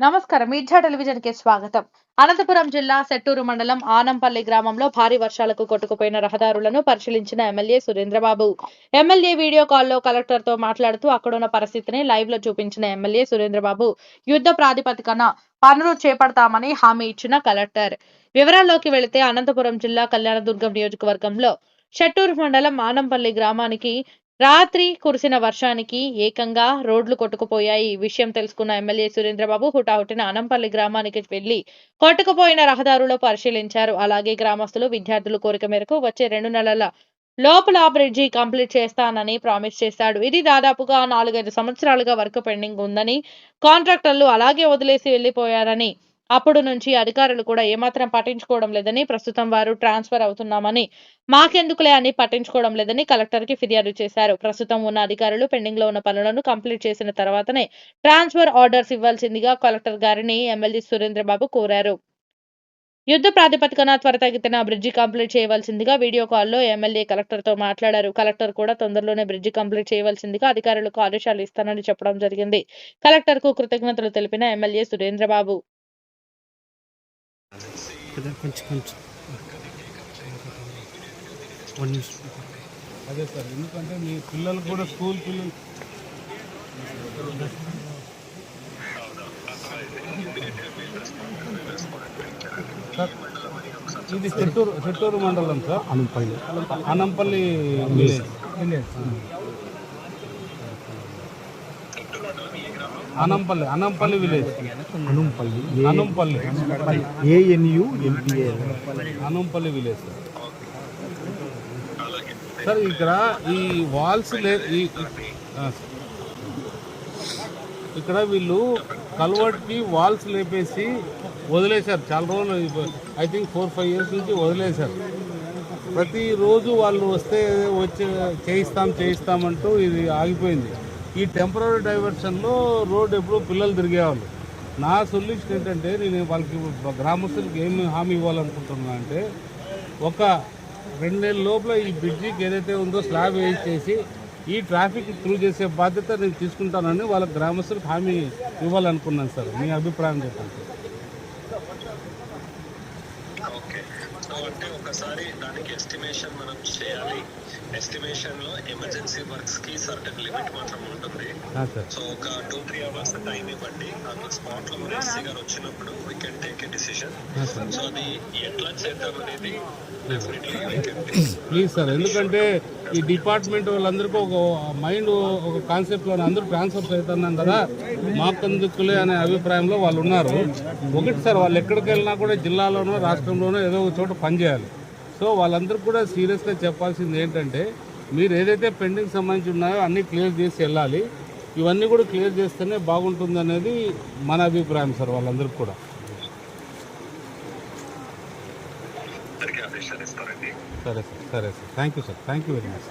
నమస్కారం. మీర్జా టెలివిజన్ కి స్వాగతం. అనంతపురం జిల్లా సెట్టూరు మండలం ఆనంపల్లి గ్రామంలో భారీ వర్షాలకు కొట్టుకుపోయిన రహదారులను పరిశీలించిన ఎమ్మెల్యే సురేంద్రబాబు. ఎమ్మెల్యే వీడియో కాల్లో కలెక్టర్ తో మాట్లాడుతూ అక్కడున్న పరిస్థితిని లైవ్ లో చూపించిన ఎమ్మెల్యే సురేంద్రబాబు యుద్ధ ప్రాతిపదికన పనులు చేపడతామని హామీ ఇచ్చిన కలెక్టర్. వివరాల్లోకి వెళితే అనంతపురం జిల్లా కళ్యాణదుర్గం నియోజకవర్గంలో సెట్టూరు మండలం ఆనంపల్లి గ్రామానికి రాత్రి కురిసిన వర్షానికి ఏకంగా రోడ్లు కొట్టుకుపోయాయి. ఈ విషయం తెలుసుకున్న ఎమ్మెల్యే సురేంద్రబాబు హుటాహుటిన ఆనంపల్లి గ్రామానికి వెళ్లి కొట్టుకుపోయిన రహదారులు పరిశీలించారు. అలాగే గ్రామస్తులు, విద్యార్థులు కోరిక మేరకు వచ్చే 2 నెలల లోపల బ్రిడ్జి కంప్లీట్ చేస్తానని ప్రామిస్ చేశాడు. ఇది దాదాపుగా 4-5 సంవత్సరాలుగా వర్క్ పెండింగ్ ఉందని, కాంట్రాక్టర్లు అలాగే వదిలేసి వెళ్లిపోయారని, అప్పుడు నుంచి అధికారులు కూడా ఏమాత్రం పట్టించుకోవడం లేదని, ప్రస్తుతం వారు ట్రాన్స్ఫర్ అవుతున్నామని, మాకెందుకులే అని పట్టించుకోవడం లేదని కలెక్టర్ కి ఫిర్యాదు చేశారు. ప్రస్తుతం ఉన్న అధికారులు పెండింగ్ లో ఉన్న పనులను కంప్లీట్ చేసిన తర్వాతనే ట్రాన్స్ఫర్ ఆర్డర్స్ ఇవ్వాల్సిందిగా కలెక్టర్ గారిని ఎమ్మెల్యే సురేంద్రబాబు కోరారు. యుద్ధ ప్రాతిపదికన త్వరితగతిన బ్రిడ్జి కంప్లీట్ చేయవలసిందిగా వీడియో కాల్లో ఎమ్మెల్యే కలెక్టర్ తో మాట్లాడారు. కలెక్టర్ కూడా తొందరలోనే బ్రిడ్జి కంప్లీట్ చేయవలసిందిగా అధికారులకు ఆదేశాలు ఇస్తానని చెప్పడం జరిగింది. కలెక్టర్ కు కృతజ్ఞతలు తెలిపిన ఎమ్మెల్యే సురేంద్రబాబు. అదే సార్, ఎందుకంటే మీ పిల్లలు కూడా స్కూల్ పిల్లలు సార్, ఇది చెట్టూరు మండలం sir, Anampalli village. Anampalli village, Anampalli Anampalli village sir. ఇక్కడ ఈ వాల్స్ ఇక్కడ వీళ్ళు కల్వర్ట్కి వాల్స్ లేపేసి వదిలేశారు. చాలా రోజులు, ఐ థింక్ 4-5 ఇయర్స్ నుంచి వదిలేశారు. ప్రతిరోజు వాళ్ళు వచ్చి చేయిస్తామంటూ ఇది ఆగిపోయింది. ఈ టెంపరీ డైవర్షన్లో రోడ్డు ఎప్పుడు పిల్లలు తిరిగేవాళ్ళు. నా సొల్యూషన్ ఏంటంటే, నేను వాళ్ళకి గ్రామస్తులకు ఏమి హామీ ఇవ్వాలనుకుంటున్నా అంటే, ఒక 2 నెలల లోపల ఈ బ్రిడ్జికి ఏదైతే ఉందో స్లాబ్ వేసేసి ఈ ట్రాఫిక్ త్రూ చేసే బాధ్యత నేను తీసుకుంటానని వాళ్ళ గ్రామస్తులకు హామీ ఇవ్వాలనుకున్నాను సార్. మీ అభిప్రాయం చెప్పండి సార్. ఓకే, సో అంటే ఒకసారి దానికి ఎస్టిమేషన్ మనం చేయాలి. ఎస్టిమేషన్ లో ఎమర్జెన్సీ వర్క్స్ కి సర్టెన్ లిమిట్ మాత్రం ఉంటుంది. సో ఒక 2-3 అవర్స్ టైం ఇవ్వండి. ఆ స్పాట్ లో మన ఎస్సీ గారు వచ్చినప్పుడు we can take a decision. So అది ఎట్లా చేద్దాం అనేది ప్లీజ్ సార్, ఎందుకంటే ఈ డిపార్ట్మెంట్ వాళ్ళందరికీ ఒక మైండ్, ఒక కాన్సెప్ట్లో అందరూ ట్రాన్స్ఫర్స్ అవుతున్నాం కదా, మాకెందుకులే అనే అభిప్రాయంలో వాళ్ళు ఉన్నారు. ఒకటి సార్, వాళ్ళు ఎక్కడికి వెళ్ళినా కూడా జిల్లాలోనో రాష్ట్రంలోనో ఏదో ఒక చోట పనిచేయాలి. సో వాళ్ళందరికీ కూడా సీరియస్గా చెప్పాల్సింది ఏంటంటే, మీరు ఏదైతే పెండింగ్ సంబంధించి ఉన్నాయో అన్నీ క్లియర్ చేసి వెళ్ళాలి. ఇవన్నీ కూడా క్లియర్ చేస్తేనే బాగుంటుంది అనేది మన అభిప్రాయం సార్. వాళ్ళందరికీ కూడా సరే sir. Thank you sir. Thank you very much.